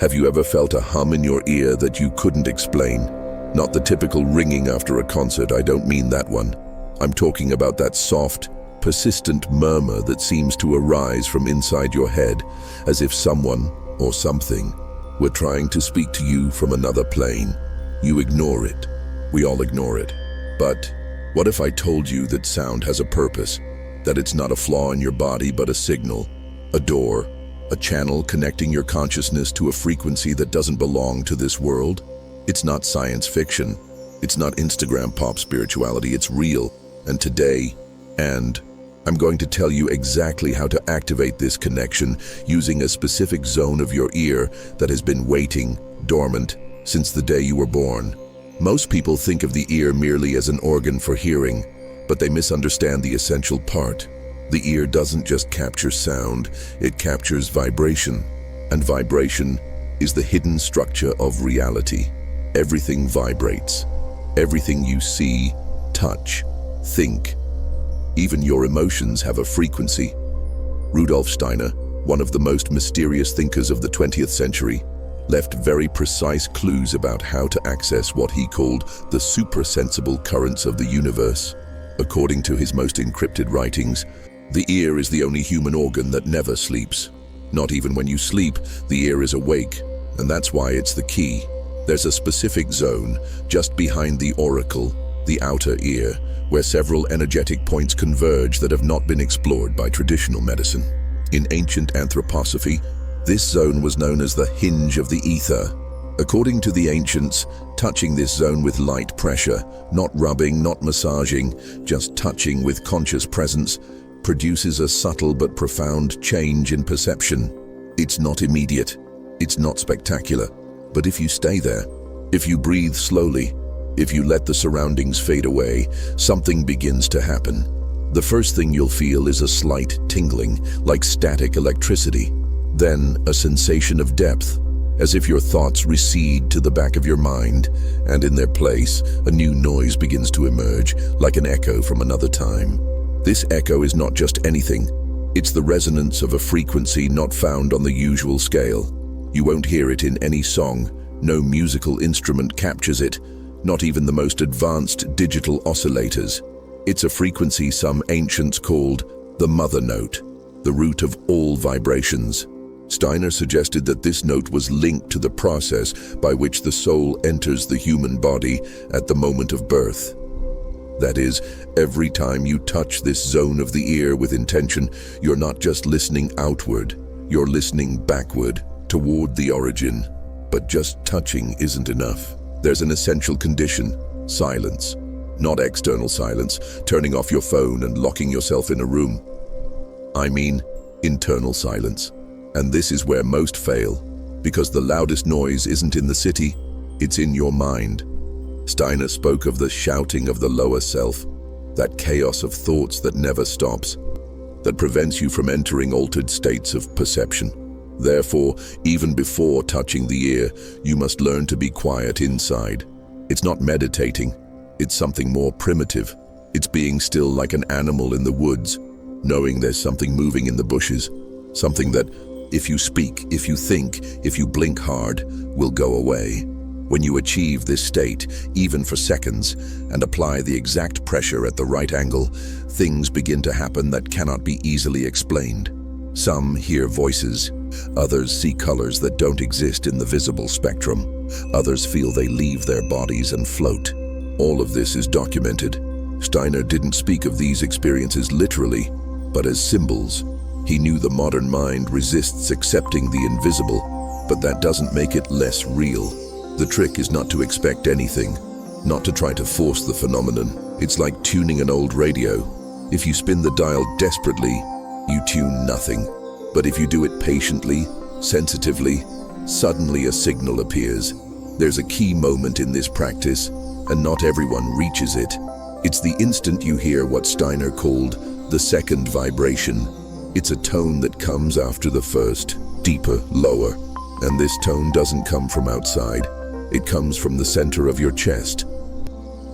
Have you ever felt a hum in your ear that you couldn't explain? Not the typical ringing after a concert, I don't mean that one. I'm talking about that soft, persistent murmur that seems to arise from inside your head, as if someone, or something, were trying to speak to you from another plane. You ignore it. We all ignore it. But what if I told you that sound has a purpose? That it's not a flaw in your body, but a signal, a door, a channel connecting your consciousness to a frequency that doesn't belong to this world? It's not science fiction. It's not Instagram pop spirituality. It's real. And today, I'm going to tell you exactly how to activate this connection using a specific zone of your ear that has been waiting, dormant, since the day you were born. Most people think of the ear merely as an organ for hearing, but they misunderstand the essential part. The ear doesn't just capture sound, it captures vibration. And vibration is the hidden structure of reality. Everything vibrates. Everything you see, touch, think. Even your emotions have a frequency. Rudolf Steiner, one of the most mysterious thinkers of the 20th century, left very precise clues about how to access what he called the suprasensible currents of the universe. According to his most encrypted writings, the ear is the only human organ that never sleeps. Not even when you sleep, the ear is awake, and that's why it's the key. There's a specific zone, just behind the auricle, the outer ear, where several energetic points converge that have not been explored by traditional medicine. In ancient anthroposophy, this zone was known as the hinge of the ether. According to the ancients, touching this zone with light pressure, not rubbing, not massaging, just touching with conscious presence, produces a subtle but profound change in perception. It's not immediate, it's not spectacular, but if you stay there, if you breathe slowly, if you let the surroundings fade away, something begins to happen. The first thing you'll feel is a slight tingling, like static electricity. Then a sensation of depth, as if your thoughts recede to the back of your mind, and in their place, a new noise begins to emerge, like an echo from another time. This echo is not just anything. It's the resonance of a frequency not found on the usual scale. You won't hear it in any song. No musical instrument captures it, not even the most advanced digital oscillators. It's a frequency some ancients called the mother note, the root of all vibrations. Steiner suggested that this note was linked to the process by which the soul enters the human body at the moment of birth. That is, every time you touch this zone of the ear with intention, you're not just listening outward, you're listening backward, toward the origin. But just touching isn't enough. There's an essential condition: silence. Not external silence, turning off your phone and locking yourself in a room. I mean internal silence. And this is where most fail, because the loudest noise isn't in the city, it's in your mind. Steiner spoke of the shouting of the lower self, that chaos of thoughts that never stops, that prevents you from entering altered states of perception. Therefore, even before touching the ear, you must learn to be quiet inside. It's not meditating, it's something more primitive. It's being still like an animal in the woods, knowing there's something moving in the bushes, something that, if you speak, if you think, if you blink hard, will go away. When you achieve this state, even for seconds, and apply the exact pressure at the right angle, things begin to happen that cannot be easily explained. Some hear voices, others see colors that don't exist in the visible spectrum, others feel they leave their bodies and float. All of this is documented. Steiner didn't speak of these experiences literally, but as symbols. He knew the modern mind resists accepting the invisible, but that doesn't make it less real. The trick is not to expect anything, not to try to force the phenomenon. It's like tuning an old radio. If you spin the dial desperately, you tune nothing. But if you do it patiently, sensitively, suddenly a signal appears. There's a key moment in this practice, and not everyone reaches it. It's the instant you hear what Steiner called the second vibration. It's a tone that comes after the first, deeper, lower. And this tone doesn't come from outside. It comes from the center of your chest,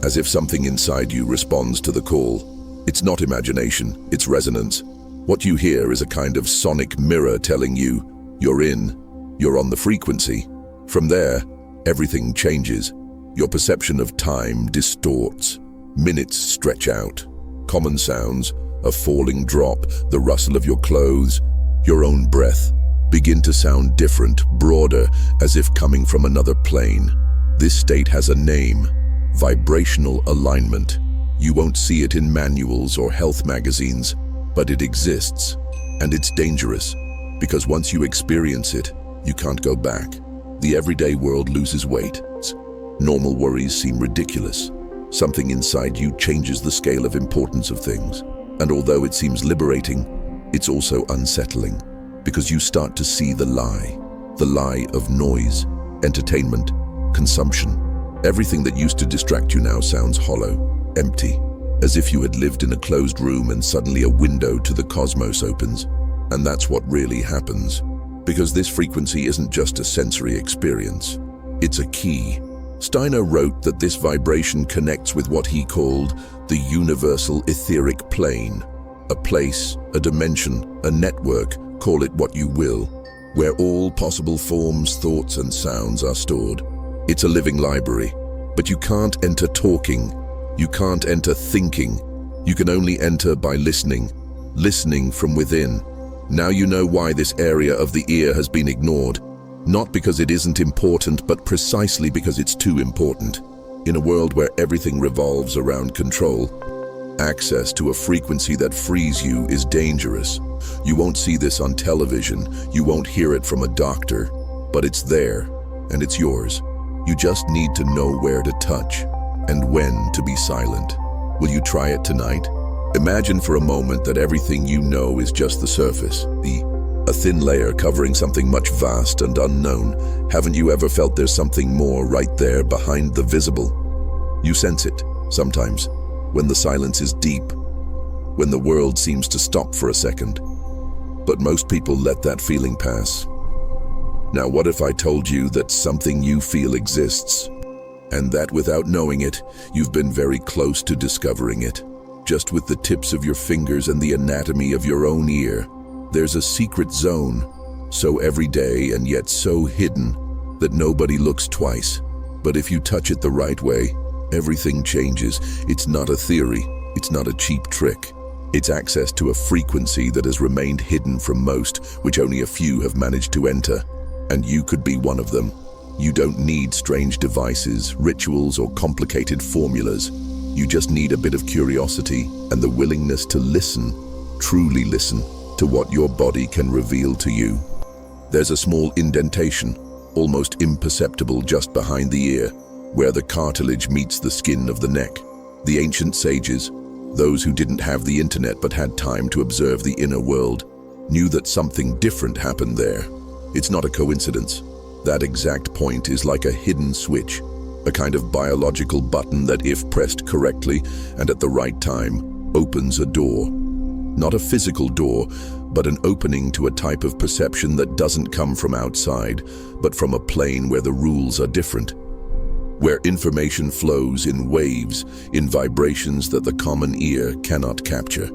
as if something inside you responds to the call. It's not imagination, it's resonance. What you hear is a kind of sonic mirror telling you, you're in, You're on the frequency. From there, everything changes. Your perception of time distorts. Minutes stretch out. Common sounds, a falling drop, the rustle of your clothes, your own breath, begin to sound different, broader, as if coming from another plane. This state has a name: vibrational alignment. You won't see it in manuals or health magazines, but it exists, and it's dangerous, because once you experience it, you can't go back. The everyday world loses weight. Normal worries seem ridiculous. Something inside you changes the scale of importance of things. And although it seems liberating, it's also unsettling, because you start to see the lie of noise, entertainment, consumption. Everything that used to distract you now sounds hollow, empty, as if you had lived in a closed room and suddenly a window to the cosmos opens. And that's what really happens, because this frequency isn't just a sensory experience, it's a key. Steiner wrote that this vibration connects with what he called the universal etheric plane, a place, a dimension, a network, call it what you will, where all possible forms, thoughts, and sounds are stored. It's a living library, but you can't enter talking, you can't enter thinking, you can only enter by listening from within. Now you know why this area of the ear has been ignored. Not because it isn't important, but precisely because it's too important. In a world where everything revolves around control, access to a frequency that frees you is dangerous. You won't see this on television, you won't hear it from a doctor, but it's there, and it's yours. You just need to know where to touch, and when to be silent. Will you try it tonight? Imagine for a moment that everything you know is just the surface, a thin layer covering something much vast and unknown. Haven't you ever felt there's something more right there behind the visible? You sense it, sometimes, when the silence is deep, when the world seems to stop for a second. But most people let that feeling pass. Now what if I told you that something you feel exists, and that without knowing it, you've been very close to discovering it, just with the tips of your fingers and the anatomy of your own ear? There's a secret zone, so everyday and yet so hidden that nobody looks twice. But if you touch it the right way, everything changes. It's not a theory, it's not a cheap trick. It's access to a frequency that has remained hidden from most, which only a few have managed to enter. And you could be one of them. You don't need strange devices, rituals, or complicated formulas. You just need a bit of curiosity and the willingness to listen, truly listen, to what your body can reveal to you. There's a small indentation, almost imperceptible just behind the ear, where the cartilage meets the skin of the neck. The ancient sages, those who didn't have the internet but had time to observe the inner world, knew that something different happened there. It's not a coincidence. That exact point is like a hidden switch, a kind of biological button that, if pressed correctly and at the right time, opens a door. Not a physical door, but an opening to a type of perception that doesn't come from outside, but from a plane where the rules are different, where information flows in waves, in vibrations that the common ear cannot capture.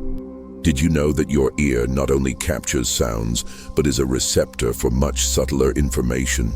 Did you know that your ear not only captures sounds, but is a receptor for much subtler information?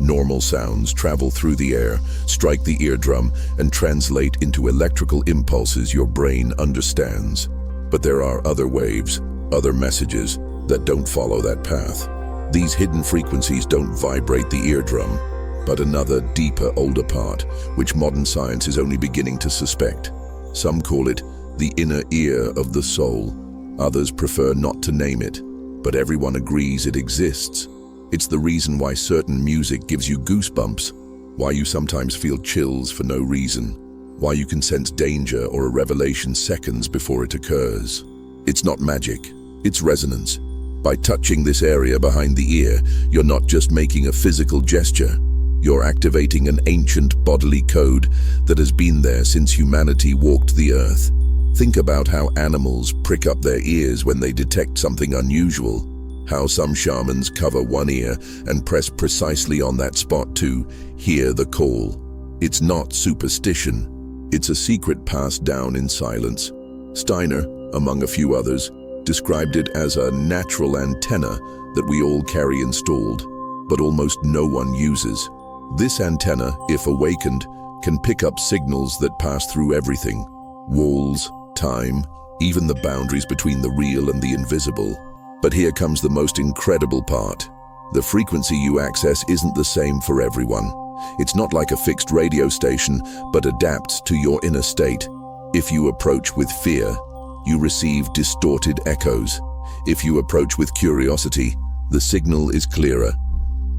Normal sounds travel through the air, strike the eardrum, and translate into electrical impulses your brain understands. But there are other waves, other messages, that don't follow that path. These hidden frequencies don't vibrate the eardrum, but another, deeper, older part, which modern science is only beginning to suspect. Some call it the inner ear of the soul. Others prefer not to name it, but everyone agrees it exists. It's the reason why certain music gives you goosebumps, why you sometimes feel chills for no reason, why you can sense danger or a revelation seconds before it occurs. It's not magic, it's resonance. By touching this area behind the ear, you're not just making a physical gesture, you're activating an ancient bodily code that has been there since humanity walked the earth. Think about how animals prick up their ears when they detect something unusual, how some shamans cover one ear and press precisely on that spot to hear the call. It's not superstition. It's a secret passed down in silence. Steiner, among a few others, described it as a natural antenna that we all carry installed. but almost no one uses. This antenna, if awakened, can pick up signals that pass through everything: walls, time, even the boundaries between the real and the invisible. But here comes the most incredible part. The frequency you access isn't the same for everyone. It's not like a fixed radio station, but adapts to your inner state. If you approach with fear, you receive distorted echoes. If you approach with curiosity, the signal is clearer.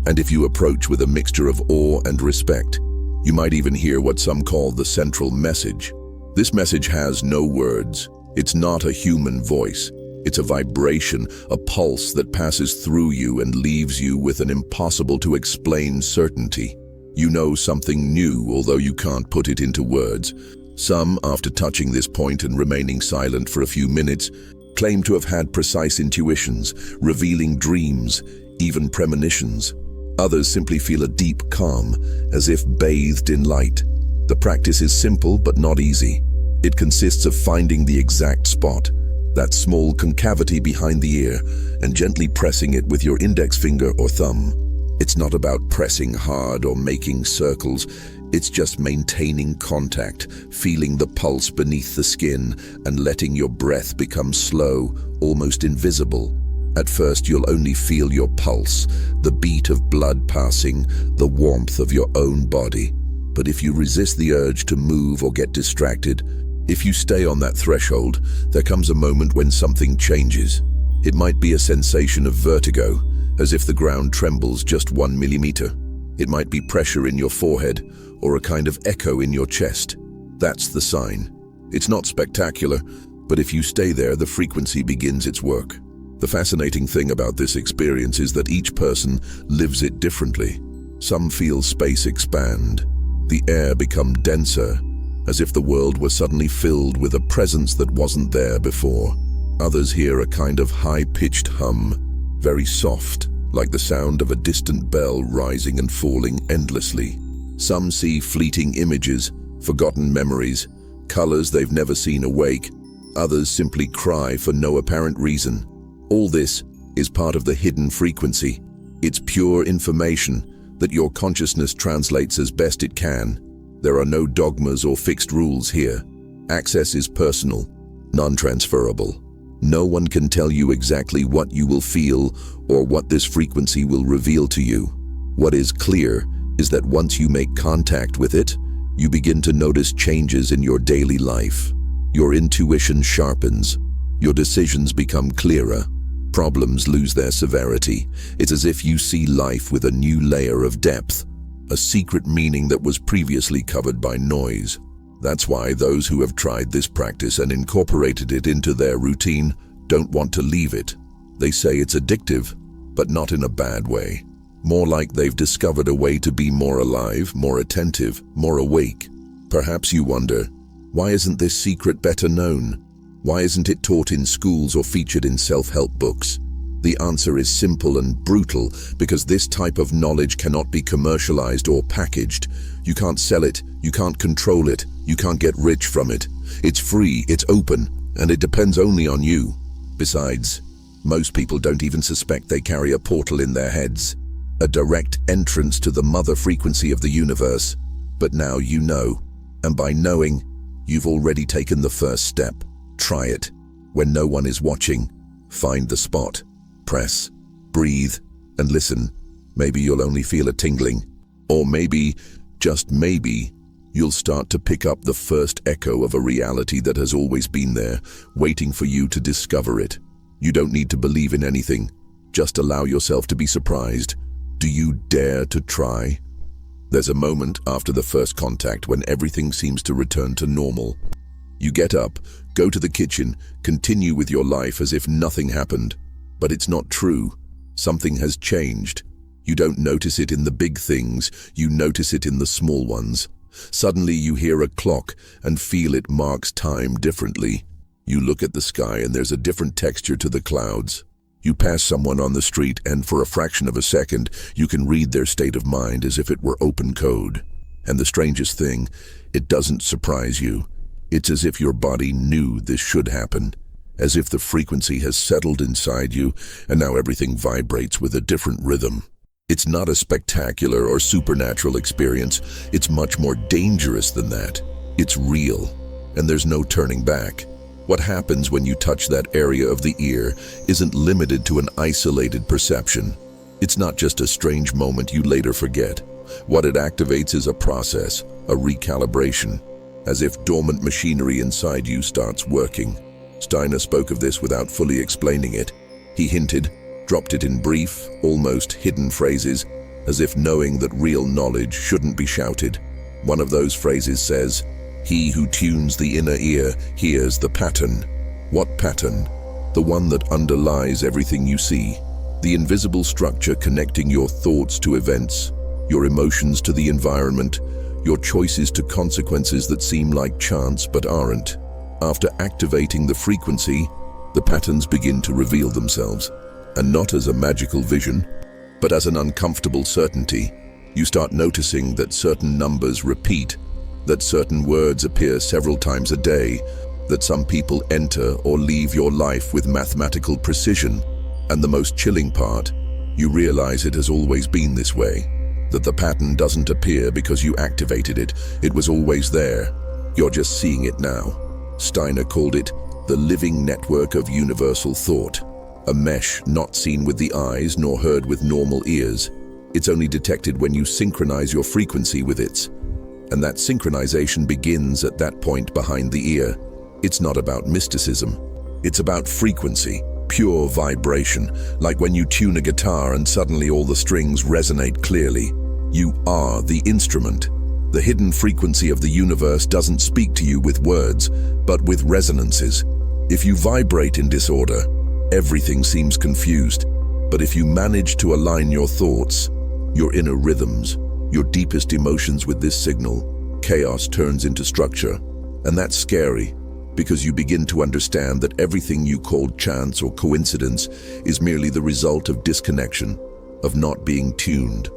And if you approach with a mixture of awe and respect, you might even hear what some call the central message. This message has no words. It's not a human voice. It's a vibration, a pulse that passes through you and leaves you with an impossible-to-explain certainty. You know something new, although you can't put it into words. Some, after touching this point and remaining silent for a few minutes, claim to have had precise intuitions, revealing dreams, even premonitions. Others simply feel a deep calm, as if bathed in light. The practice is simple but not easy. It consists of finding the exact spot, that small concavity behind the ear, and gently pressing it with your index finger or thumb. It's not about pressing hard or making circles. It's just maintaining contact, feeling the pulse beneath the skin, and letting your breath become slow, almost invisible. At first, you'll only feel your pulse, the beat of blood passing, the warmth of your own body. But if you resist the urge to move or get distracted, if you stay on that threshold, there comes a moment when something changes. It might be a sensation of vertigo, as if the ground trembles just 1 millimeter. It might be pressure in your forehead, or a kind of echo in your chest. That's the sign. It's not spectacular, but if you stay there, the frequency begins its work. The fascinating thing about this experience is that each person lives it differently. Some feel space expand, the air become denser, as if the world were suddenly filled with a presence that wasn't there before. Others hear a kind of high-pitched hum, very soft, like the sound of a distant bell rising and falling endlessly. Some see fleeting images, forgotten memories, colors they've never seen awake. Others simply cry for no apparent reason. All this is part of the hidden frequency. It's pure information that your consciousness translates as best it can. There are no dogmas or fixed rules here. Access is personal, non-transferable. No one can tell you exactly what you will feel or what this frequency will reveal to you. What is clear is that once you make contact with it, you begin to notice changes in your daily life. Your intuition sharpens. Your decisions become clearer. Problems lose their severity. It's as if you see life with a new layer of depth, a secret meaning that was previously covered by noise. That's why those who have tried this practice and incorporated it into their routine don't want to leave it. They say it's addictive, but not in a bad way. More like they've discovered a way to be more alive, more attentive, more awake. Perhaps you wonder, why isn't this secret better known? Why isn't it taught in schools or featured in self-help books? The answer is simple and brutal, because this type of knowledge cannot be commercialized or packaged. You can't sell it, you can't control it, you can't get rich from it. It's free, it's open, and it depends only on you. Besides, most people don't even suspect they carry a portal in their heads, a direct entrance to the mother frequency of the universe. But now you know, and by knowing, you've already taken the first step. Try it. When no one is watching, find the spot. Press, breathe, and listen. Maybe you'll only feel a tingling. Or maybe, just maybe, you'll start to pick up the first echo of a reality that has always been there, waiting for you to discover it. You don't need to believe in anything. Just allow yourself to be surprised. Do you dare to try? There's a moment after the first contact when everything seems to return to normal. You get up, go to the kitchen, continue with your life as if nothing happened. But it's not true. Something has changed. You don't notice it in the big things, you notice it in the small ones. Suddenly you hear a clock and feel it marks time differently. You look at the sky and there's a different texture to the clouds. You pass someone on the street and for a fraction of a second, you can read their state of mind as if it were open code. And the strangest thing, it doesn't surprise you. It's as if your body knew this should happen, as if the frequency has settled inside you and now everything vibrates with a different rhythm. It's not a spectacular or supernatural experience. It's much more dangerous than that. It's real, and there's no turning back. What happens when you touch that area of the ear isn't limited to an isolated perception. It's not just a strange moment you later forget. What it activates is a process, a recalibration, as if dormant machinery inside you starts working. Steiner spoke of this without fully explaining it. He hinted, dropped it in brief, almost hidden phrases, as if knowing that real knowledge shouldn't be shouted. One of those phrases says, "He who tunes the inner ear hears the pattern." What pattern? The one that underlies everything you see. The invisible structure connecting your thoughts to events, your emotions to the environment, your choices to consequences that seem like chance but aren't. After activating the frequency, the patterns begin to reveal themselves. And not as a magical vision, but as an uncomfortable certainty. You start noticing that certain numbers repeat, that certain words appear several times a day, that some people enter or leave your life with mathematical precision. And the most chilling part, you realize it has always been this way, that the pattern doesn't appear because you activated it. It was always there. You're just seeing it now. Steiner called it the living network of universal thought. A mesh not seen with the eyes nor heard with normal ears. It's only detected when you synchronize your frequency with its. And that synchronization begins at that point behind the ear. It's not about mysticism. It's about frequency, pure vibration, like when you tune a guitar and suddenly all the strings resonate clearly. You are the instrument. The hidden frequency of the universe doesn't speak to you with words, but with resonances. If you vibrate in disorder, everything seems confused. But if you manage to align your thoughts, your inner rhythms, your deepest emotions with this signal, chaos turns into structure. And that's scary, because you begin to understand that everything you called chance or coincidence is merely the result of disconnection, of not being tuned,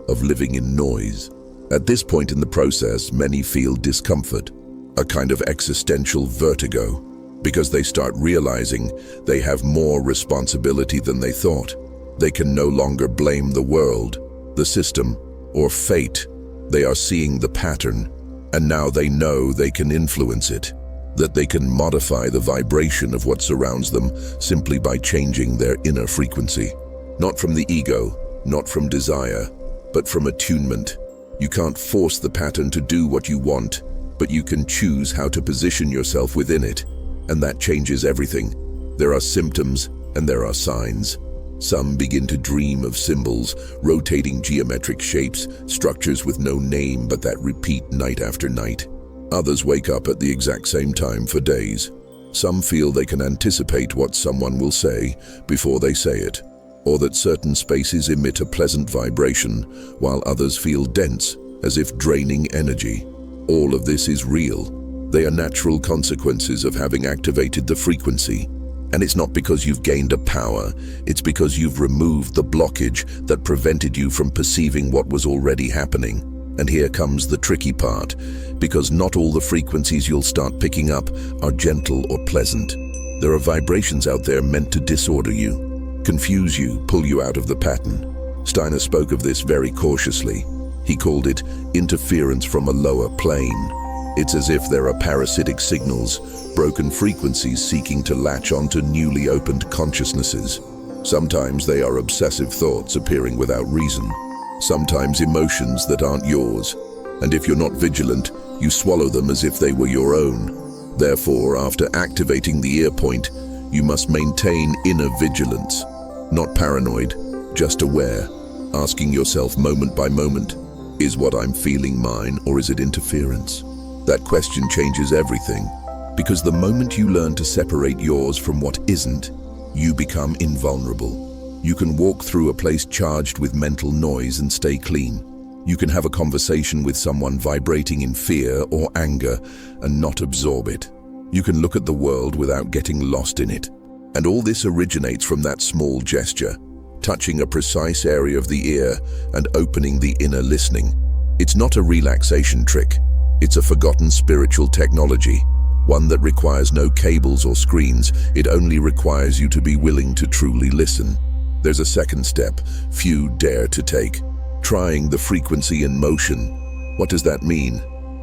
of living in noise. At this point in the process, many feel discomfort, a kind of existential vertigo, because they start realizing they have more responsibility than they thought. They can no longer blame the world, the system, or fate. They are seeing the pattern, and now they know they can influence it, that they can modify the vibration of what surrounds them simply by changing their inner frequency. Not from the ego, not from desire, but from attunement. You can't force the pattern to do what you want, but you can choose how to position yourself within it. And that changes everything. There are symptoms and there are signs. Some begin to dream of symbols, rotating geometric shapes, structures with no name but that repeat night after night. Others wake up at the exact same time for days. Some feel they can anticipate what someone will say before they say it, or that certain spaces emit a pleasant vibration, while others feel dense, as if draining energy. All of this is real. They are natural consequences of having activated the frequency. And it's not because you've gained a power, it's because you've removed the blockage that prevented you from perceiving what was already happening. And here comes the tricky part, because not all the frequencies you'll start picking up are gentle or pleasant. There are vibrations out there meant to disorder you, confuse you, pull you out of the pattern. Steiner spoke of this very cautiously. He called it interference from a lower plane. It's as if there are parasitic signals, broken frequencies seeking to latch onto newly opened consciousnesses. Sometimes they are obsessive thoughts appearing without reason. Sometimes emotions that aren't yours. And if you're not vigilant, you swallow them as if they were your own. Therefore, after activating the ear point, you must maintain inner vigilance. Not paranoid, just aware, asking yourself moment by moment, is what I'm feeling mine or is it interference? That question changes everything, because the moment you learn to separate yours from what isn't, you become invulnerable. You can walk through a place charged with mental noise and stay clean. You can have a conversation with someone vibrating in fear or anger and not absorb it. You can look at the world without getting lost in it. And all this originates from that small gesture, touching a precise area of the ear and opening the inner listening. It's not a relaxation trick. It's a forgotten spiritual technology, one that requires no cables or screens. It only requires you to be willing to truly listen. There's a second step few dare to take. Trying the frequency in motion. What does that mean?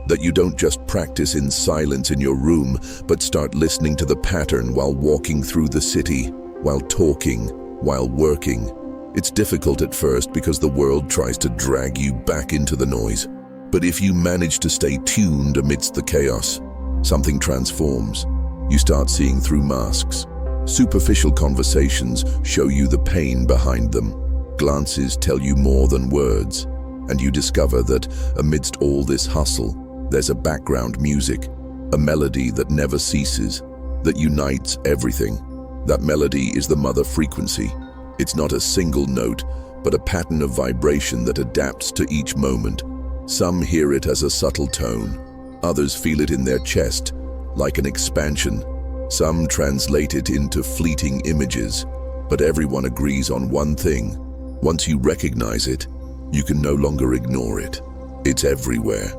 That you don't just practice in silence in your room, but start listening to the pattern while walking through the city, while talking, while working. It's difficult at first because the world tries to drag you back into the noise. But if you manage to stay tuned amidst the chaos, something transforms. You start seeing through masks. Superficial conversations show you the pain behind them. Glances tell you more than words. And you discover that amidst all this hustle, there's a background music, a melody that never ceases, that unites everything. That melody is the mother frequency. It's not a single note, but a pattern of vibration that adapts to each moment. Some hear it as a subtle tone. Others feel it in their chest, like an expansion. Some translate it into fleeting images. But everyone agrees on one thing. Once you recognize it, you can no longer ignore it. It's everywhere.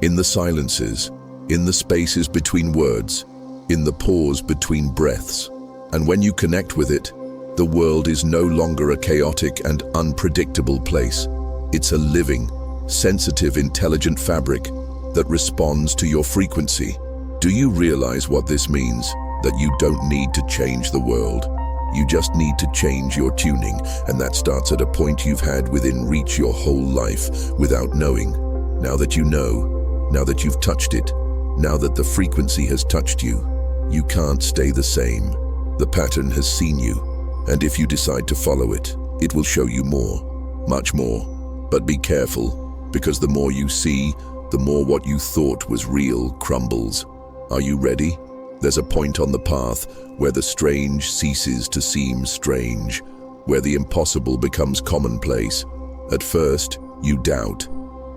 In the silences, in the spaces between words, in the pause between breaths. And when you connect with it, the world is no longer a chaotic and unpredictable place. It's a living, sensitive, intelligent fabric that responds to your frequency. Do you realize what this means? That you don't need to change the world. You just need to change your tuning, and that starts at a point you've had within reach your whole life without knowing. Now that you know, now that you've touched it, now that the frequency has touched you, you can't stay the same. The pattern has seen you, and if you decide to follow it, it will show you more, much more. But be careful, because the more you see, the more what you thought was real crumbles. Are you ready? There's a point on the path where the strange ceases to seem strange, where the impossible becomes commonplace. At first, you doubt.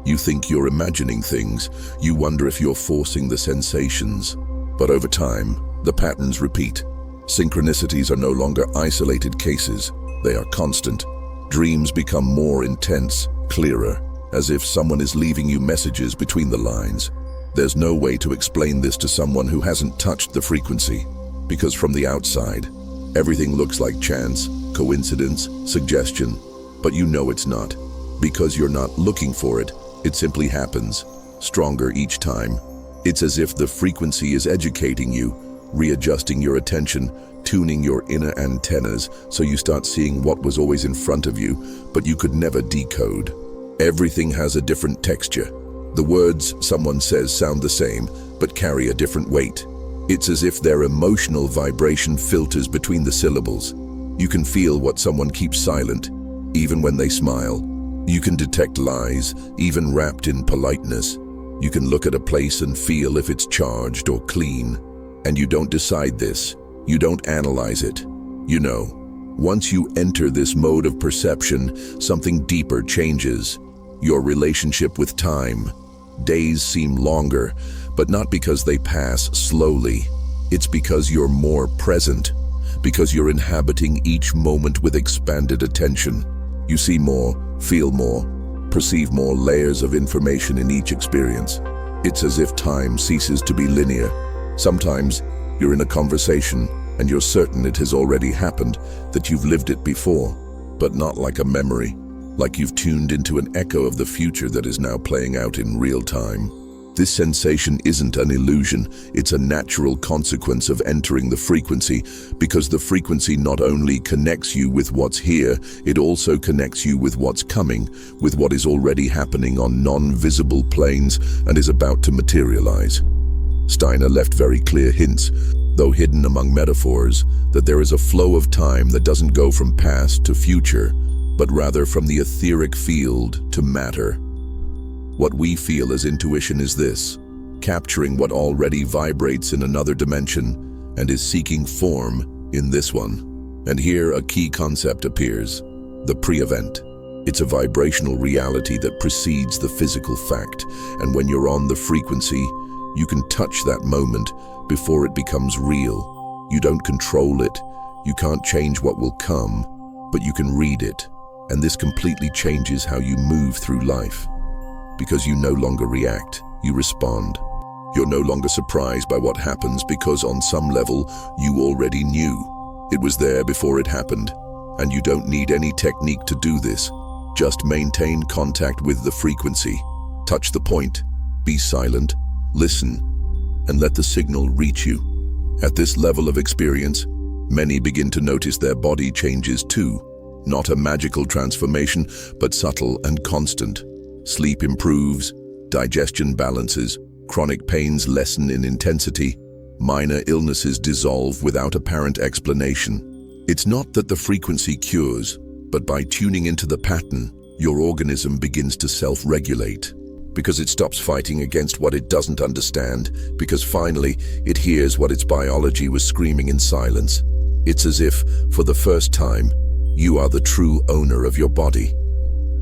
You think you're imagining things. You wonder if you're forcing the sensations. But over time, the patterns repeat. Synchronicities are no longer isolated cases. They are constant. Dreams become more intense, clearer, as if someone is leaving you messages between the lines. There's no way to explain this to someone who hasn't touched the frequency, because from the outside, everything looks like chance, coincidence, suggestion, but you know it's not. Because you're not looking for it, it simply happens, stronger each time. It's as if the frequency is educating you, readjusting your attention, tuning your inner antennas so you start seeing what was always in front of you, but you could never decode. Everything has a different texture. The words someone says sound the same, but carry a different weight. It's as if their emotional vibration filters between the syllables. You can feel what someone keeps silent, even when they smile. You can detect lies, even wrapped in politeness. You can look at a place and feel if it's charged or clean. And you don't decide this. You don't analyze it. You know, once you enter this mode of perception, something deeper changes. Your relationship with time. Days seem longer, but not because they pass slowly. It's because you're more present, because you're inhabiting each moment with expanded attention. You see more, feel more, perceive more layers of information in each experience. It's as if time ceases to be linear. Sometimes you're in a conversation and you're certain it has already happened, that you've lived it before, but not like a memory. Like you've tuned into an echo of the future that is now playing out in real time. This sensation isn't an illusion, it's a natural consequence of entering the frequency, because the frequency not only connects you with what's here, it also connects you with what's coming, with what is already happening on non-visible planes and is about to materialize. Steiner left very clear hints, though hidden among metaphors, that there is a flow of time that doesn't go from past to future, but rather from the etheric field to matter. What we feel as intuition is this, capturing what already vibrates in another dimension and is seeking form in this one. And here a key concept appears, the pre-event. It's a vibrational reality that precedes the physical fact, and when you're on the frequency, you can touch that moment before it becomes real. You don't control it, you can't change what will come, but you can read it. And this completely changes how you move through life. Because you no longer react, you respond. You're no longer surprised by what happens because on some level, you already knew. It was there before it happened. And you don't need any technique to do this. Just maintain contact with the frequency. Touch the point, be silent, listen, and let the signal reach you. At this level of experience, many begin to notice their body changes too. Not a magical transformation, but subtle and constant. Sleep improves, digestion balances, chronic pains lessen in intensity, minor illnesses dissolve without apparent explanation. It's not that the frequency cures, but by tuning into the pattern, your organism begins to self-regulate. Because it stops fighting against what it doesn't understand, because finally it hears what its biology was screaming in silence. It's as if, for the first time, you are the true owner of your body.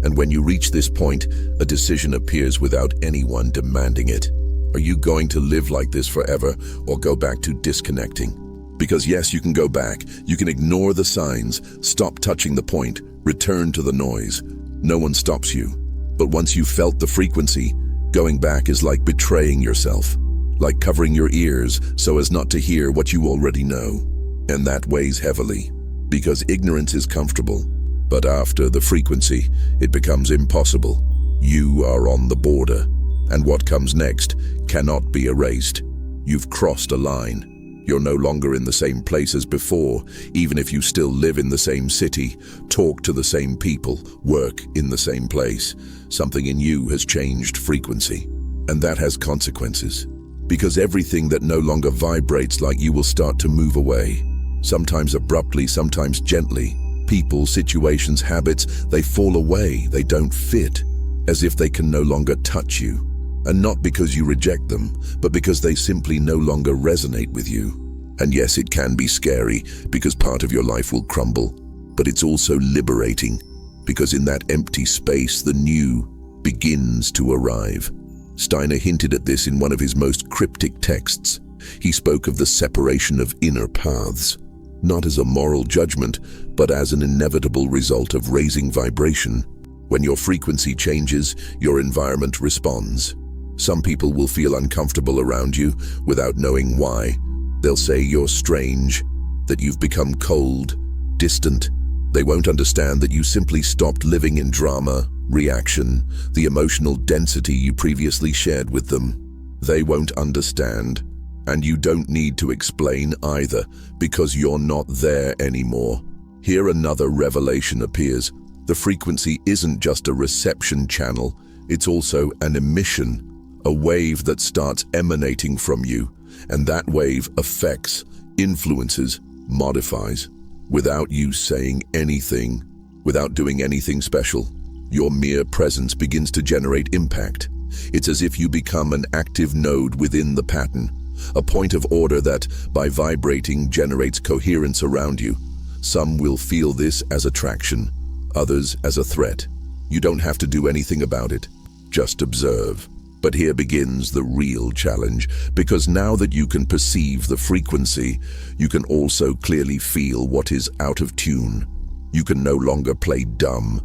And when you reach this point, a decision appears without anyone demanding it. Are you going to live like this forever or go back to disconnecting? Because yes, you can go back. You can ignore the signs, stop touching the point, return to the noise. No one stops you. But once you've felt the frequency, going back is like betraying yourself, like covering your ears so as not to hear what you already know. And that weighs heavily, because ignorance is comfortable. But after the frequency, it becomes impossible. You are on the border, and what comes next cannot be erased. You've crossed a line. You're no longer in the same place as before, even if you still live in the same city, talk to the same people, work in the same place. Something in you has changed frequency, and that has consequences. Because everything that no longer vibrates like you will start to move away. Sometimes abruptly, sometimes gently. People, situations, habits, they fall away, they don't fit, as if they can no longer touch you. And not because you reject them, but because they simply no longer resonate with you. And yes, it can be scary, because part of your life will crumble, but it's also liberating, because in that empty space, the new begins to arrive. Steiner hinted at this in one of his most cryptic texts. He spoke of the separation of inner paths, not as a moral judgment, but as an inevitable result of raising vibration. When your frequency changes, your environment responds. Some people will feel uncomfortable around you without knowing why. They'll say you're strange, that you've become cold, distant. They won't understand that you simply stopped living in drama, reaction, the emotional density you previously shared with them. They won't understand, and you don't need to explain either, because you're not there anymore. Here another revelation appears. The frequency isn't just a reception channel, it's also an emission. A wave that starts emanating from you, and that wave affects, influences, modifies, without you saying anything, without doing anything special. Your mere presence begins to generate impact. It's as if you become an active node within the pattern, a point of order that, by vibrating, generates coherence around you. Some will feel this as attraction, others as a threat. You don't have to do anything about it, just observe. But here begins the real challenge, because now that you can perceive the frequency, you can also clearly feel what is out of tune. You can no longer play dumb.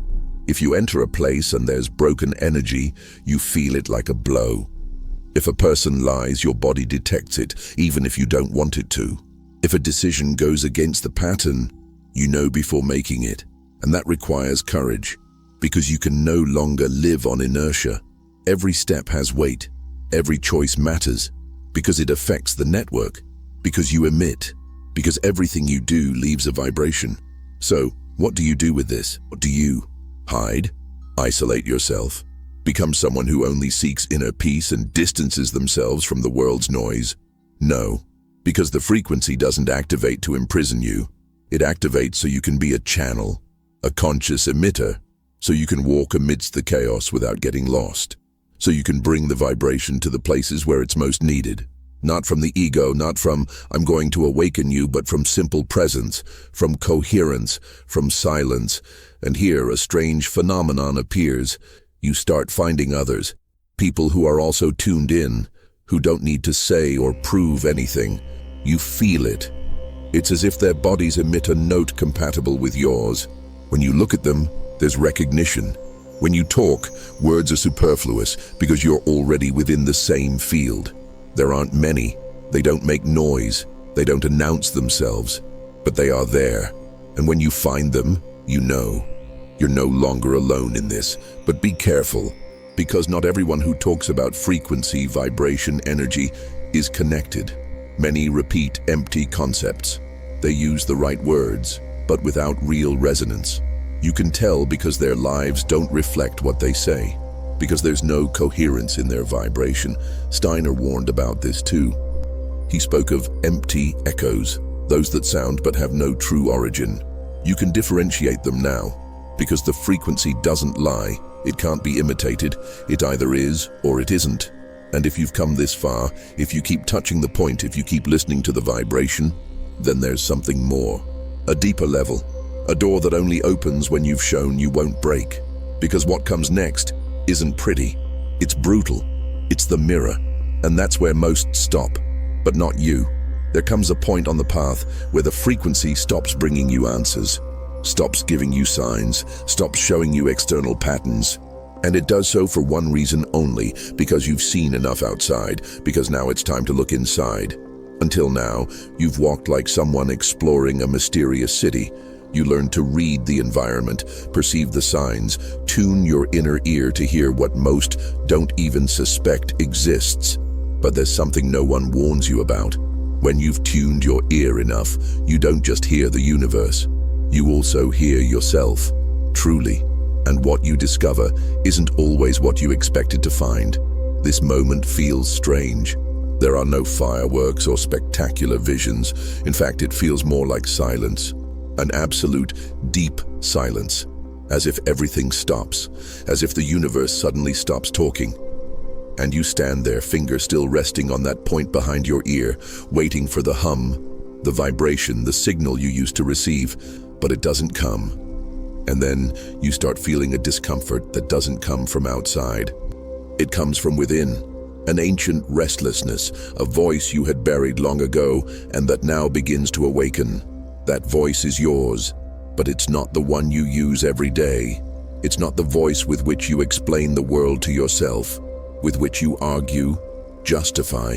If you enter a place and there's broken energy, you feel it like a blow. If a person lies, your body detects it, even if you don't want it to. If a decision goes against the pattern, you know before making it. And that requires courage, because you can no longer live on inertia. Every step has weight. Every choice matters, because it affects the network, because you emit, because everything you do leaves a vibration. So, what do you do with this? What do you hide? Isolate yourself? Become someone who only seeks inner peace and distances themselves from the world's noise? No, because the frequency doesn't activate to imprison you. It activates so you can be a channel, a conscious emitter, so you can walk amidst the chaos without getting lost. So you can bring the vibration to the places where it's most needed. Not from the ego, not from, I'm going to awaken you, but from simple presence, from coherence, from silence. And here a strange phenomenon appears. You start finding others, people who are also tuned in, who don't need to say or prove anything. You feel it. It's as if their bodies emit a note compatible with yours. When you look at them, there's recognition. When you talk, words are superfluous because you're already within the same field. There aren't many. They don't make noise. They don't announce themselves. But they are there. And when you find them, you know. You're no longer alone in this, but be careful, because not everyone who talks about frequency, vibration, energy is connected. Many repeat empty concepts. They use the right words, but without real resonance. You can tell because their lives don't reflect what they say, because there's no coherence in their vibration. Steiner warned about this too. He spoke of empty echoes, those that sound but have no true origin. You can differentiate them now, because the frequency doesn't lie. It can't be imitated. It either is or it isn't. And if you've come this far, if you keep touching the point, if you keep listening to the vibration, then there's something more. A deeper level. A door that only opens when you've shown you won't break. Because what comes next isn't pretty. It's brutal. It's the mirror. And that's where most stop. But not you. There comes a point on the path where the frequency stops bringing you answers, stops giving you signs, stops showing you external patterns. And it does so for one reason only, because you've seen enough outside, because now it's time to look inside. Until now, you've walked like someone exploring a mysterious city. You learned to read the environment, perceive the signs, tune your inner ear to hear what most don't even suspect exists. But there's something no one warns you about. When you've tuned your ear enough, you don't just hear the universe. You also hear yourself, truly. And what you discover isn't always what you expected to find. This moment feels strange. There are no fireworks or spectacular visions. In fact, it feels more like silence. An absolute, deep silence. As if everything stops. As if the universe suddenly stops talking. And you stand there, finger still resting on that point behind your ear, waiting for the hum, the vibration, the signal you used to receive, but it doesn't come. And then you start feeling a discomfort that doesn't come from outside. It comes from within, an ancient restlessness, a voice you had buried long ago and that now begins to awaken. That voice is yours, but it's not the one you use every day. It's not the voice with which you explain the world to yourself, with which you argue, justify,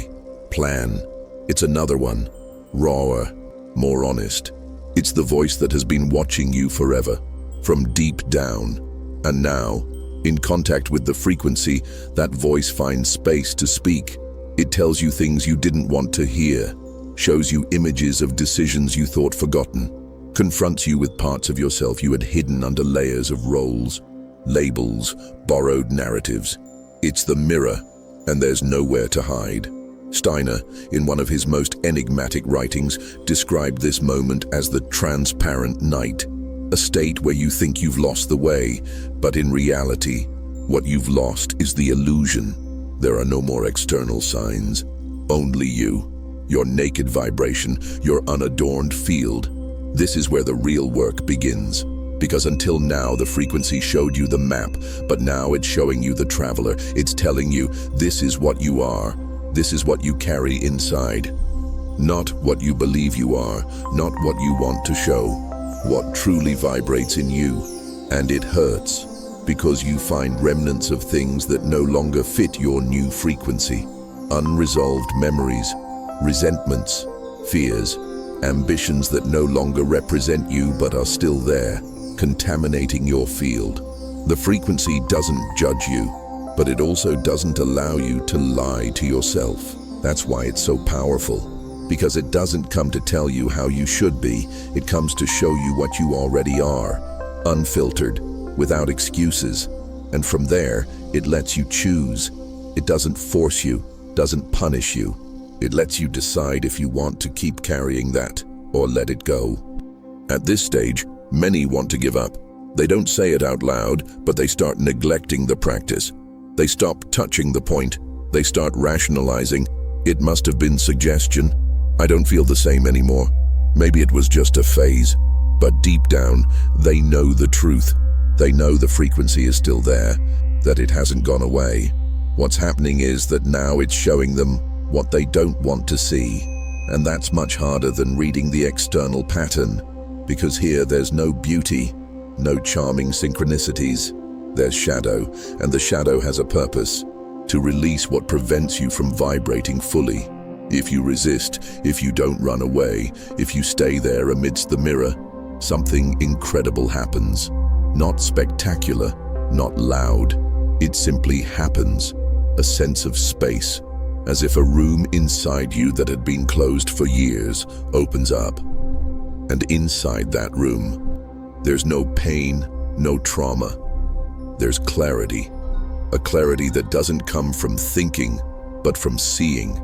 plan. It's another one, rawer, more honest. It's the voice that has been watching you forever, from deep down. And now, in contact with the frequency, that voice finds space to speak. It tells you things you didn't want to hear, shows you images of decisions you thought forgotten, confronts you with parts of yourself you had hidden under layers of roles, labels, borrowed narratives. It's the mirror, and there's nowhere to hide. Steiner, in one of his most enigmatic writings, described this moment as the transparent night, a state where you think you've lost the way, but in reality, what you've lost is the illusion. There are no more external signs, only you, your naked vibration, your unadorned field. This is where the real work begins. Because until now, the frequency showed you the map, but now it's showing you the traveler. It's telling you, this is what you are. This is what you carry inside. Not what you believe you are, not what you want to show. What truly vibrates in you. And it hurts, because you find remnants of things that no longer fit your new frequency. Unresolved memories, resentments, fears, ambitions that no longer represent you but are still there, contaminating your field. The frequency doesn't judge you, but it also doesn't allow you to lie to yourself. That's why it's so powerful, because it doesn't come to tell you how you should be. It comes to show you what you already are, unfiltered, without excuses. And from there, it lets you choose. It doesn't force you, doesn't punish you. It lets you decide if you want to keep carrying that or let it go. At this stage, many want to give up. They don't say it out loud, but they start neglecting the practice. They stop touching the point. They start rationalizing. It must have been suggestion. I don't feel the same anymore. Maybe it was just a phase. But deep down, they know the truth. They know the frequency is still there, that it hasn't gone away. What's happening is that now it's showing them what they don't want to see. And that's much harder than reading the external pattern. Because here there's no beauty, no charming synchronicities. There's shadow, and the shadow has a purpose: to release what prevents you from vibrating fully. If you resist, if you don't run away, if you stay there amidst the mirror, something incredible happens. Not spectacular, not loud. It simply happens. A sense of space, as if a room inside you that had been closed for years opens up. And inside that room, there's no pain, no trauma. There's clarity. A clarity that doesn't come from thinking, but from seeing.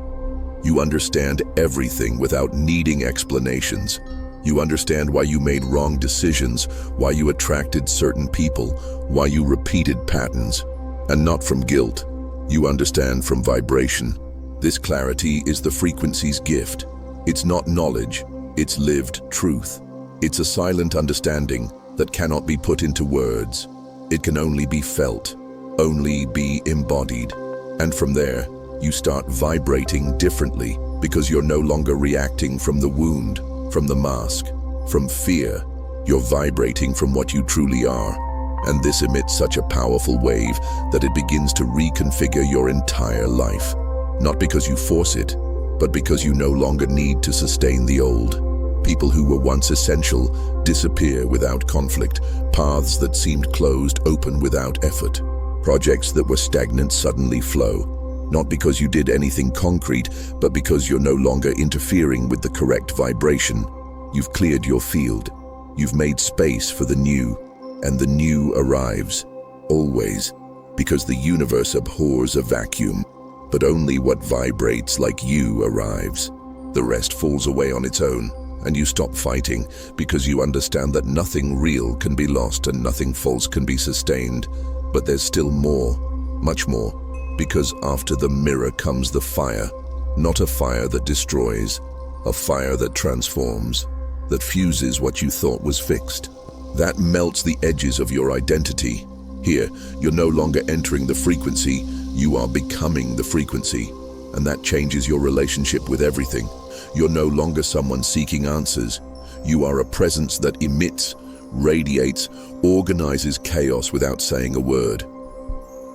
You understand everything without needing explanations. You understand why you made wrong decisions, why you attracted certain people, why you repeated patterns. And not from guilt. You understand from vibration. This clarity is the frequency's gift. It's not knowledge, it's lived truth. It's a silent understanding that cannot be put into words. It can only be felt, only be embodied. And from there, you start vibrating differently because you're no longer reacting from the wound, from the mask, from fear. You're vibrating from what you truly are. And this emits such a powerful wave that it begins to reconfigure your entire life. Not because you force it, but because you no longer need to sustain the old. People who were once essential disappear without conflict. Paths that seemed closed open without effort. Projects that were stagnant suddenly flow. Not because you did anything concrete, but because you're no longer interfering with the correct vibration. You've cleared your field. You've made space for the new. And the new arrives, always, because the universe abhors a vacuum, but only what vibrates like you arrives. The rest falls away on its own, and you stop fighting because you understand that nothing real can be lost and nothing false can be sustained. But there's still more, much more, because after the mirror comes the fire, not a fire that destroys, a fire that transforms, that fuses what you thought was fixed. That melts the edges of your identity. Here, you're no longer entering the frequency, you are becoming the frequency. And that changes your relationship with everything. You're no longer someone seeking answers. You are a presence that emits, radiates, organizes chaos without saying a word.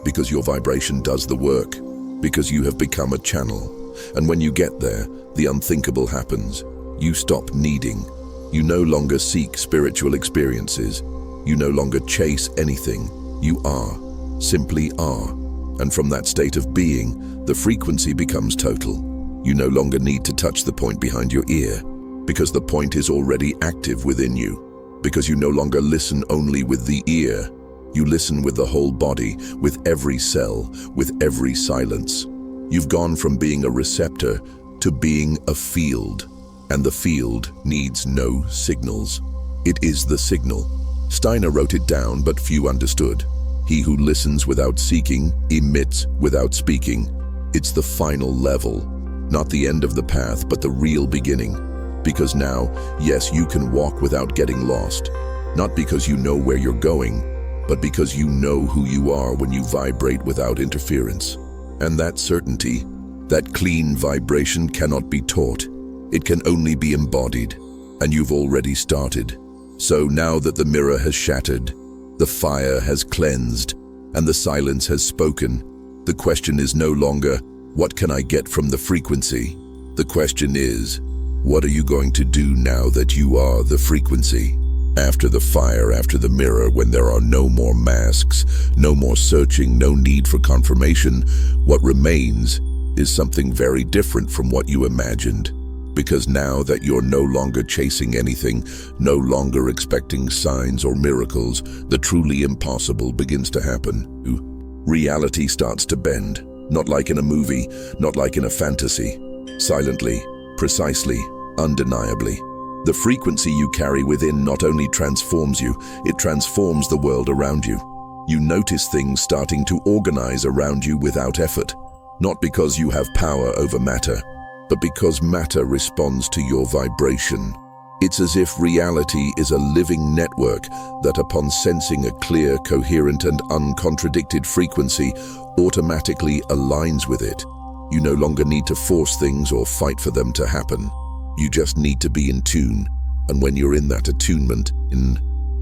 Because your vibration does the work. Because you have become a channel. And when you get there, the unthinkable happens. You stop needing. You no longer seek spiritual experiences. You no longer chase anything. You are, simply are. And from that state of being, the frequency becomes total. You no longer need to touch the point behind your ear, because the point is already active within you. Because you no longer listen only with the ear. You listen with the whole body, with every cell, with every silence. You've gone from being a receptor to being a field. And the field needs no signals. It is the signal. Steiner wrote it down, but few understood. He who listens without seeking, emits without speaking. It's the final level, not the end of the path, but the real beginning. Because now, yes, you can walk without getting lost. Not because you know where you're going, but because you know who you are when you vibrate without interference. And that certainty, that clean vibration cannot be taught. It can only be embodied, and you've already started. So now that the mirror has shattered, the fire has cleansed, and the silence has spoken, the question is no longer, what can I get from the frequency? The question is, what are you going to do now that you are the frequency? After the fire, after the mirror, when there are no more masks, no more searching, no need for confirmation, what remains is something very different from what you imagined. Because now that you're no longer chasing anything, no longer expecting signs or miracles, the truly impossible begins to happen. Reality starts to bend, not like in a movie, not like in a fantasy. Silently, precisely, undeniably. The frequency you carry within not only transforms you, it transforms the world around you. You notice things starting to organize around you without effort, not because you have power over matter, but because matter responds to your vibration. It's as if reality is a living network that, upon sensing a clear, coherent, and uncontradicted frequency, automatically aligns with it. You no longer need to force things or fight for them to happen. You just need to be in tune. And when you're in that attunement,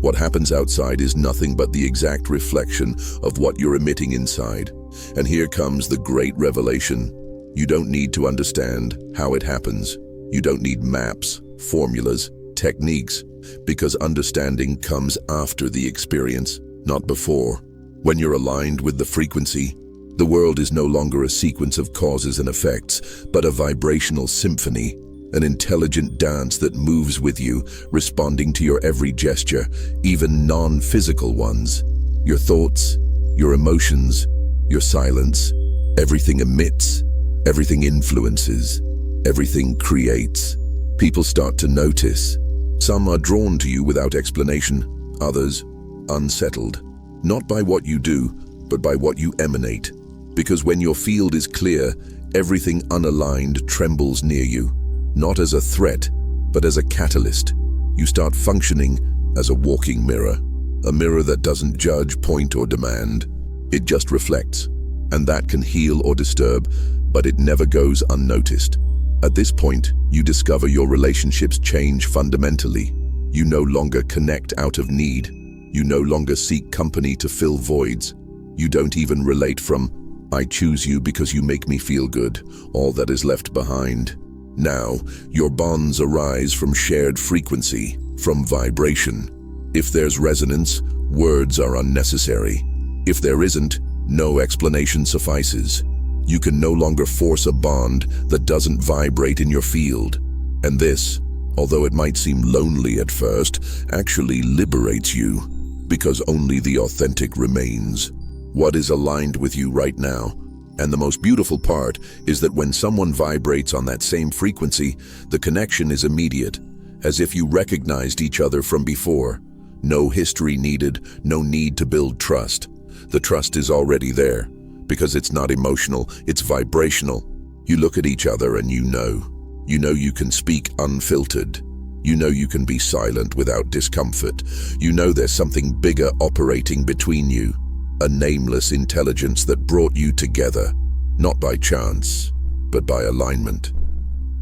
what happens outside is nothing but the exact reflection of what you're emitting inside. And here comes the great revelation. You don't need to understand how it happens. You don't need maps, formulas, techniques, because understanding comes after the experience, not before. When you're aligned with the frequency, the world is no longer a sequence of causes and effects, but a vibrational symphony, an intelligent dance that moves with you, responding to your every gesture, even non-physical ones. Your thoughts, your emotions, your silence, everything emits, everything influences, everything creates. People start to notice. Some are drawn to you without explanation, others unsettled. Not by what you do, but by what you emanate. Because when your field is clear, everything unaligned trembles near you. Not as a threat, but as a catalyst. You start functioning as a walking mirror. A mirror that doesn't judge, point, or demand. It just reflects. And that can heal or disturb, but it never goes unnoticed. At this point, you discover your relationships change fundamentally. You no longer connect out of need. You no longer seek company to fill voids. You don't even relate from, I choose you because you make me feel good, all that is left behind. Now, your bonds arise from shared frequency, from vibration. If there's resonance, words are unnecessary. If there isn't, no explanation suffices. You can no longer force a bond that doesn't vibrate in your field. And this, although it might seem lonely at first, actually liberates you, because only the authentic remains. What is aligned with you right now? And the most beautiful part is that when someone vibrates on that same frequency, the connection is immediate, as if you recognized each other from before. No history needed, no need to build trust. The trust is already there, because it's not emotional, it's vibrational. You look at each other and you know you can speak unfiltered. You know you can be silent without discomfort. You know there's something bigger operating between you. A nameless intelligence that brought you together, not by chance, but by alignment.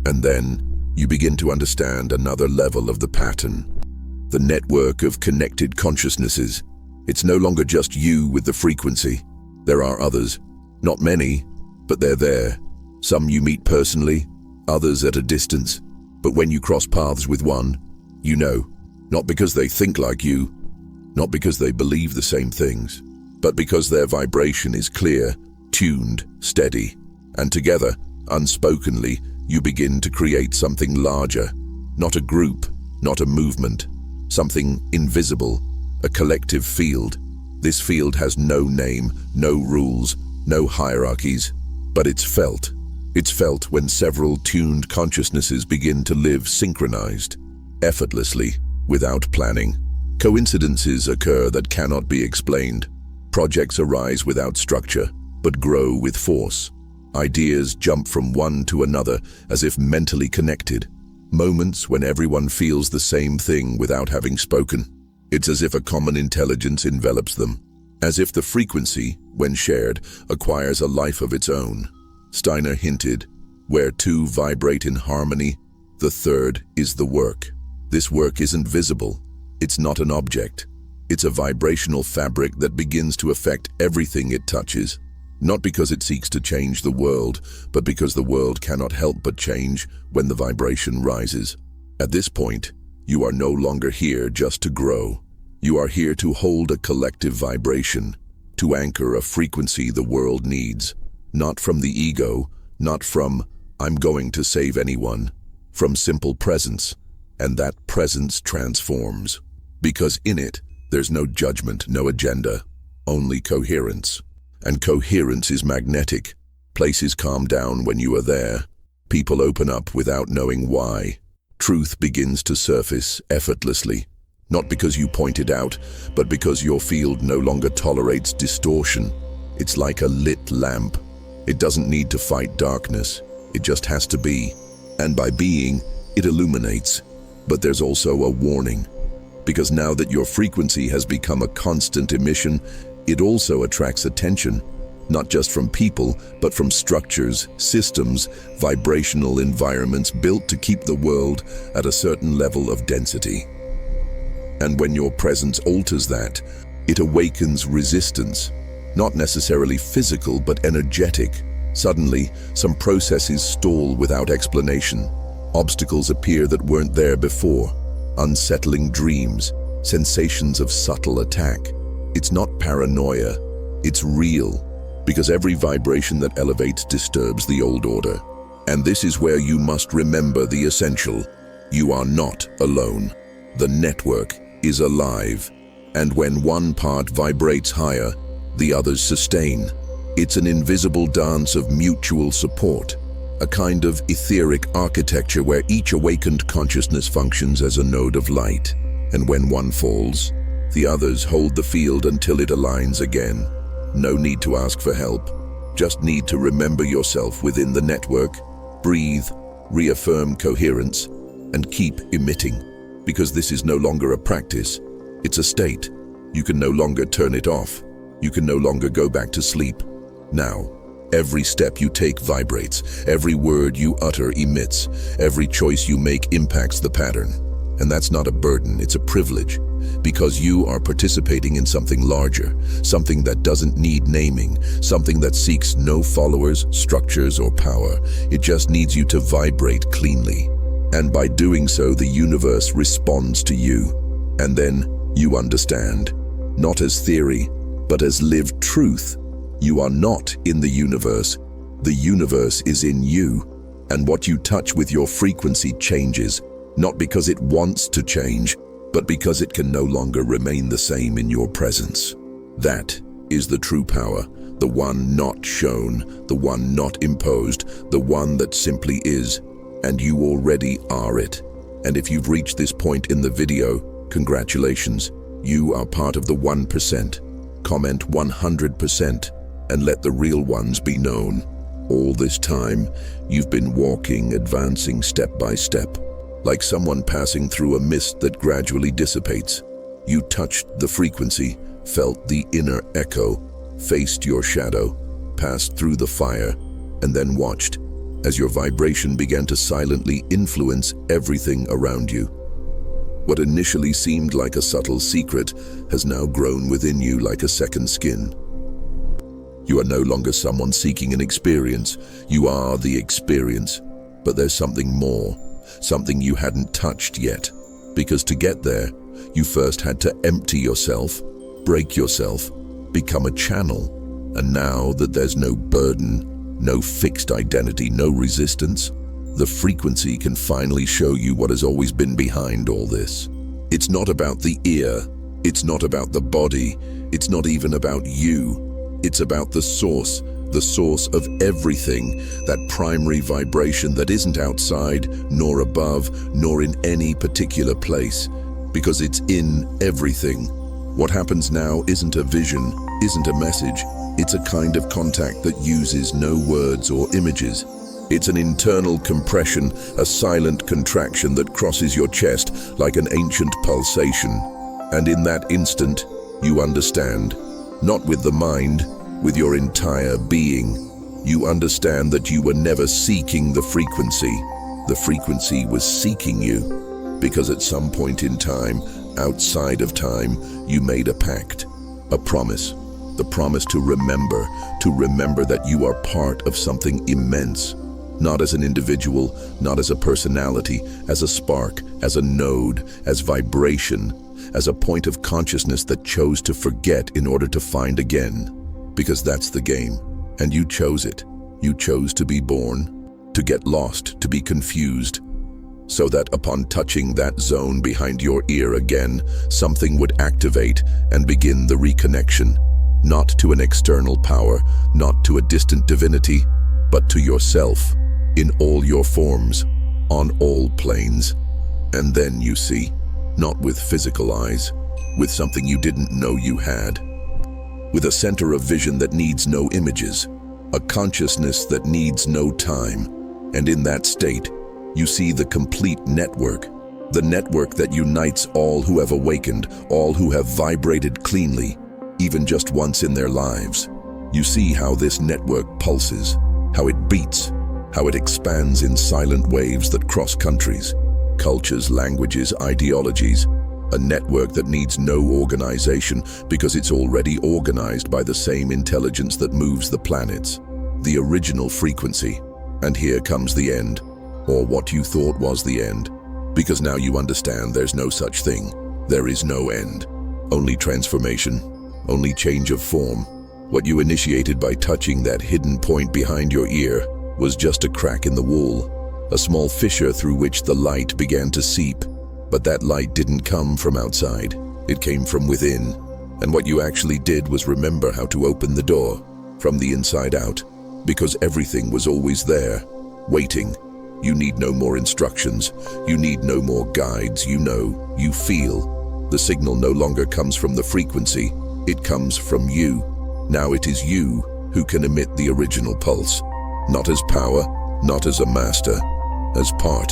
And then you begin to understand another level of the pattern. The network of connected consciousnesses. It's no longer just you with the frequency. There are others, not many, but they're there. Some you meet personally, others at a distance. But when you cross paths with one, you know, not because they think like you, not because they believe the same things, but because their vibration is clear, tuned, steady. And together, unspokenly, you begin to create something larger. Not a group, not a movement. Something invisible, a collective field. This field has no name, no rules, no hierarchies, but it's felt. It's felt when several tuned consciousnesses begin to live synchronized, effortlessly, without planning. Coincidences occur that cannot be explained. Projects arise without structure, but grow with force. Ideas jump from one to another as if mentally connected. Moments when everyone feels the same thing without having spoken. It's as if a common intelligence envelops them. As if the frequency, when shared, acquires a life of its own. Steiner hinted, where two vibrate in harmony, the third is the work. This work isn't visible. It's not an object. It's a vibrational fabric that begins to affect everything it touches. Not because it seeks to change the world, but because the world cannot help but change when the vibration rises. At this point, you are no longer here just to grow. You are here to hold a collective vibration, to anchor a frequency the world needs. Not from the ego, not from, I'm going to save anyone, from simple presence. And that presence transforms. Because in it, there's no judgment, no agenda, only coherence. And coherence is magnetic. Places calm down when you are there. People open up without knowing why. Truth begins to surface effortlessly. Not because you point it out, but because your field no longer tolerates distortion. It's like a lit lamp. It doesn't need to fight darkness. It just has to be. And by being, it illuminates. But there's also a warning. Because now that your frequency has become a constant emission, it also attracts attention. Not just from people, but from structures, systems, vibrational environments built to keep the world at a certain level of density. And when your presence alters that, it awakens resistance. Not necessarily physical, but energetic. Suddenly, some processes stall without explanation. Obstacles appear that weren't there before. unsettling dreams, sensations of subtle attack. It's not paranoia, it's real, because every vibration that elevates disturbs the old order. And this is where you must remember the essential. You are not alone. The network is alive, and when one part vibrates higher, the others sustain. It's an invisible dance of mutual support, a kind of etheric architecture where each awakened consciousness functions as a node of light, and when one falls, the others hold the field until it aligns again. No need to ask for help, just need to remember yourself within the network, breathe, reaffirm coherence, and keep emitting, because this is no longer a practice, it's a state. You can no longer turn it off, you can no longer go back to sleep. Now, every step you take vibrates, every word you utter emits, every choice you make impacts the pattern. And that's not a burden, it's a privilege, because you are participating in something larger, something that doesn't need naming, something that seeks no followers, structures, or power. It just needs you to vibrate cleanly. And by doing so, the universe responds to you. And then you understand, not as theory, but as lived truth. You are not in the universe is in you, and what you touch with your frequency changes, not because it wants to change, but because it can no longer remain the same in your presence. That is the true power, the one not shown, the one not imposed, the one that simply is, and you already are it. And if you've reached this point in the video, congratulations, you are part of the 1%. Comment 100%. And let the real ones be known. All this time, you've been walking, advancing step by step, like someone passing through a mist that gradually dissipates. You touched the frequency, felt the inner echo, faced your shadow, passed through the fire, and then watched as your vibration began to silently influence everything around you. What initially seemed like a subtle secret has now grown within you like a second skin. You are no longer someone seeking an experience. You are the experience. But there's something more, something you hadn't touched yet. Because to get there, you first had to empty yourself, break yourself, become a channel. And now that there's no burden, no fixed identity, no resistance, the frequency can finally show you what has always been behind all this. It's not about the ear. It's not about the body. It's not even about you. It's about the source of everything, that primary vibration that isn't outside, nor above, nor in any particular place, because it's in everything. What happens now isn't a vision, isn't a message. It's a kind of contact that uses no words or images. It's an internal compression, a silent contraction that crosses your chest like an ancient pulsation. And in that instant, you understand. Not with the mind, with your entire being. You understand that you were never seeking the frequency. The frequency was seeking you, because at some point in time, outside of time, you made a pact, a promise. The promise to remember that you are part of something immense. Not as an individual, not as a personality, as a spark, as a node, as vibration, as a point of consciousness that chose to forget in order to find again. Because that's the game, and you chose it. You chose to be born, to get lost, to be confused, so that upon touching that zone behind your ear again, something would activate and begin the reconnection, not to an external power, not to a distant divinity, but to yourself, in all your forms, on all planes. And then you see, not with physical eyes, with something you didn't know you had, with a center of vision that needs no images, a consciousness that needs no time. And in that state, you see the complete network, the network that unites all who have awakened, all who have vibrated cleanly, even just once in their lives. You see how this network pulses, how it beats, how it expands in silent waves that cross countries, cultures, languages, ideologies. A network that needs no organization because it's already organized by the same intelligence that moves the planets, the original frequency. And here comes the end, or what you thought was the end, Because now you understand there's no such thing. There is no end. Only transformation. Only change of form. What you initiated by touching that hidden point behind your ear was just a crack in the wall, a small fissure through which the light began to seep. But that light didn't come from outside. It came from within. And what you actually did was remember how to open the door from the inside out, because everything was always there, waiting. You need no more instructions. You need no more guides. You know, you feel. The signal no longer comes from the frequency. It comes from you. Now it is you who can emit the original pulse. Not as power, not as a master, as part,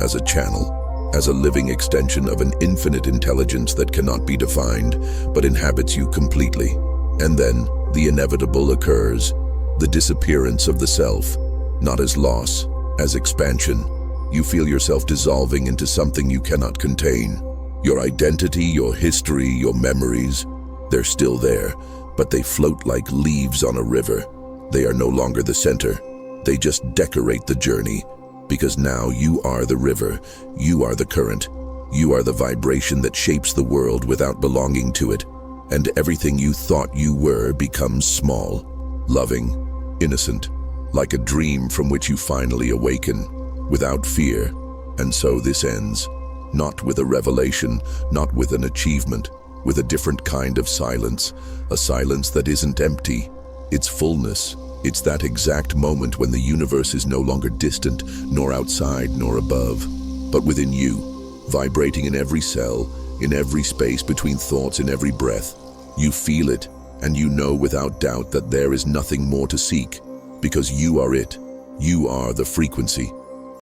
as a channel, as a living extension of an infinite intelligence that cannot be defined, but inhabits you completely. And then the inevitable occurs, the disappearance of the self, not as loss, as expansion. You feel yourself dissolving into something you cannot contain. Your identity, your history, your memories, they're still there, but they float like leaves on a river. They are no longer the center. They just decorate the journey, because now you are the river, you are the current, you are the vibration that shapes the world without belonging to it, and everything you thought you were becomes small, loving, innocent, like a dream from which you finally awaken, without fear. And so this ends, not with a revelation, not with an achievement, with a different kind of silence, a silence that isn't empty, it's fullness. It's that exact moment when the universe is no longer distant, nor outside, nor above, but within you, vibrating in every cell, in every space between thoughts, in every breath. You feel it, and you know without doubt that there is nothing more to seek, because you are it. You are the frequency.